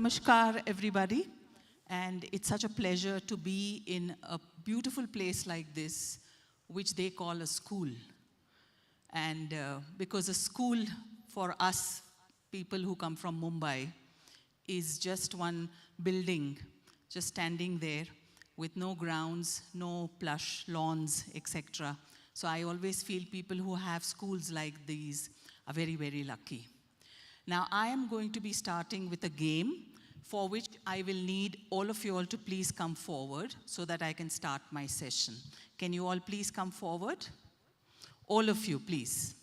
Namaskar, everybody. And it's such a pleasure to be in a beautiful place like this, which they call a school. And because a school for us, people who come from Mumbai, is just one building, just standing there with no grounds, no plush lawns, etc. So I always feel people who have schools like these are very, very lucky. Now I am going to be starting with a game for which I will need all of you all to please come forward so that I can start my session. Can you all please come forward? All of you, please.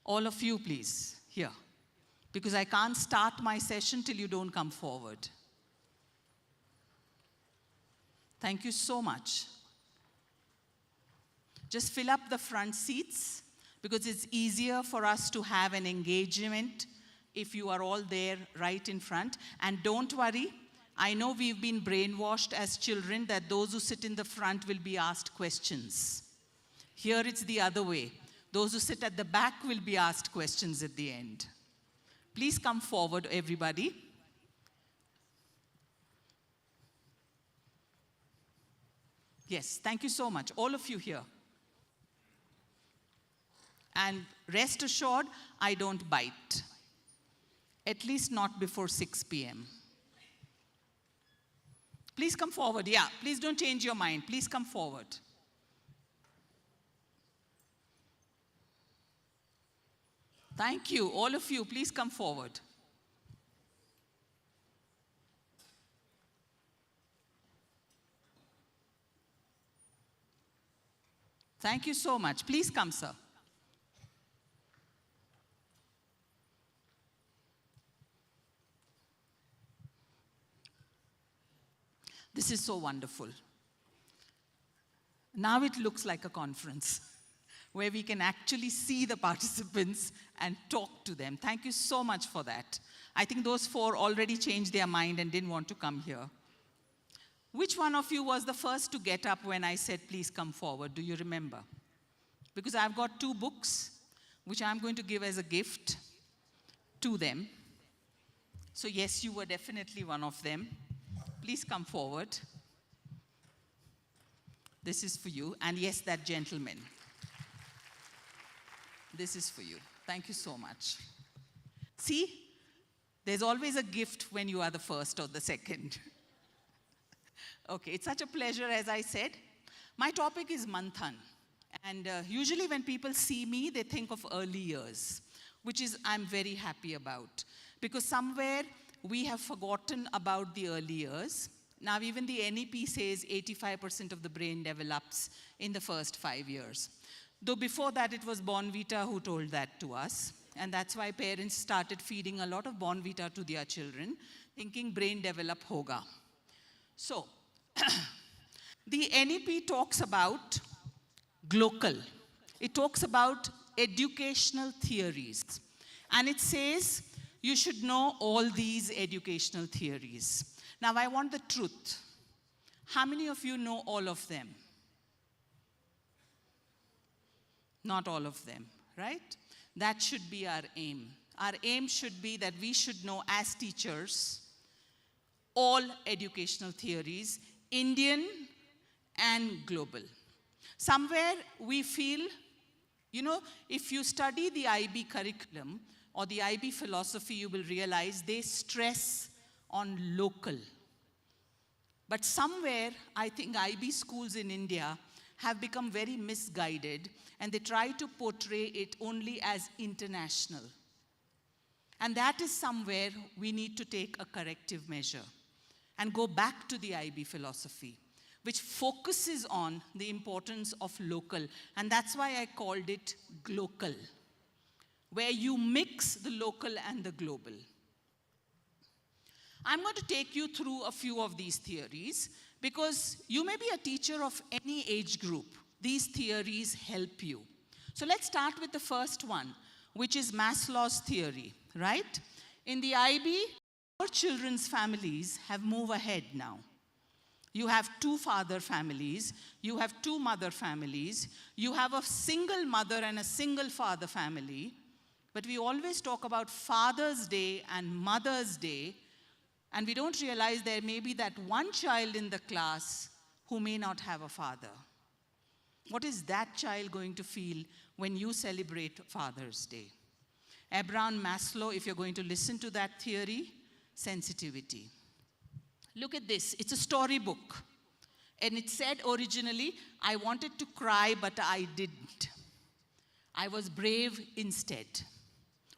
All of you, please, here. Because I can't start my session till you don't come forward. Thank you so much. Just fill up the front seats because it's easier for us to have an engagement if you are all there right in front. And don't worry, I know we've been brainwashed as children that those who sit in the front will be asked questions. Here it's the other way. Those who sit at the back will be asked questions at the end. Please come forward, everybody. Yes, thank you so much, all of you here. And rest assured, I don't bite. At least not before 6 p.m. Please come forward, yeah, please don't change your mind, please come forward. Thank you, all of you, please come forward. Thank you so much, please come, sir. This is so wonderful. Now it looks like a conference where we can actually see the participants and talk to them. Thank you so much for that. I think those 4 already changed their mind and didn't want to come here. Which one of you was the first to get up when I said, please come forward? Do you remember? Because I've got 2 books, which I'm going to give as a gift to them. So yes, you were definitely one of them. Please come forward. This is for you. And yes, that gentleman. This is for you. Thank you so much. See, there's always a gift when you are the first or the second. Okay, it's such a pleasure, as I said. My topic is Manthan. And usually when people see me, they think of early years, which is I'm very happy about. Because somewhere we have forgotten about the early years. Now even the NEP says 85% of the brain develops in the first 5 years. Though before that it was Bonvita who told that to us. And that's why parents started feeding a lot of Bonvita to their children, thinking brain develop hoga. So, the NEP talks about GLOCAL. It talks about educational theories. And it says you should know all these educational theories. Now, I want the truth. How many of you know all of them? Not all of them, right? That should be our aim. Our aim should be that we should know as teachers all educational theories, Indian and global. Somewhere we feel, you know, if you study the IB curriculum or the IB philosophy, you will realize they stress on local. But somewhere, I think IB schools in India have become very misguided and they try to portray it only as international. And that is somewhere we need to take a corrective measure and go back to the IB philosophy, which focuses on the importance of local. And that's why I called it GLOCAL, where you mix the local and the global. I'm going to take you through a few of these theories because you may be a teacher of any age group. These theories help you. So let's start with the first one, which is Maslow's theory, right? In the IB, our children's families have moved ahead now. You have 2 father families, you have 2 mother families, you have a single mother and a single father family, but we always talk about Father's Day and Mother's Day, and we don't realize there may be that one child in the class who may not have a father. What is that child going to feel when you celebrate Father's Day? Abraham Maslow, if you're going to listen to that theory, sensitivity. Look at this, it's a storybook. And it said originally, I wanted to cry, but I didn't. I was brave instead.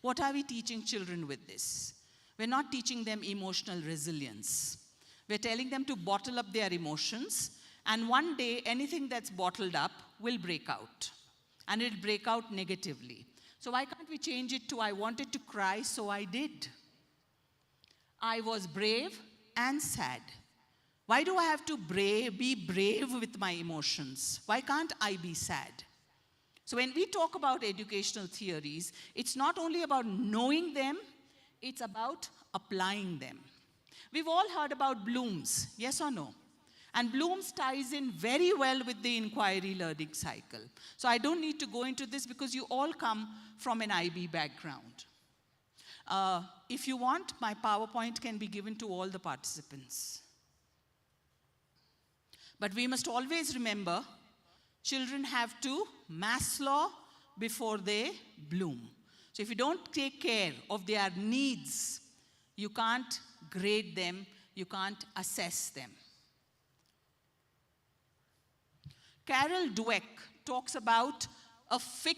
What are we teaching children with this? We're not teaching them emotional resilience. We're telling them to bottle up their emotions, and one day, anything that's bottled up will break out. And it'll break out negatively. So why can't we change it to, I wanted to cry, so I did. I was brave and sad. Why do I have to be brave with my emotions? Why can't I be sad? So when we talk about educational theories, it's not only about knowing them, it's about applying them. We've all heard about Bloom's, yes or no? And Bloom's ties in very well with the inquiry learning cycle. So I don't need to go into this because you all come from an IB background. If you want, my PowerPoint can be given to all the participants. But we must always remember, children have to Maslow before they bloom. So if you don't take care of their needs, you can't grade them, you can't assess them. Carol Dweck talks about a fig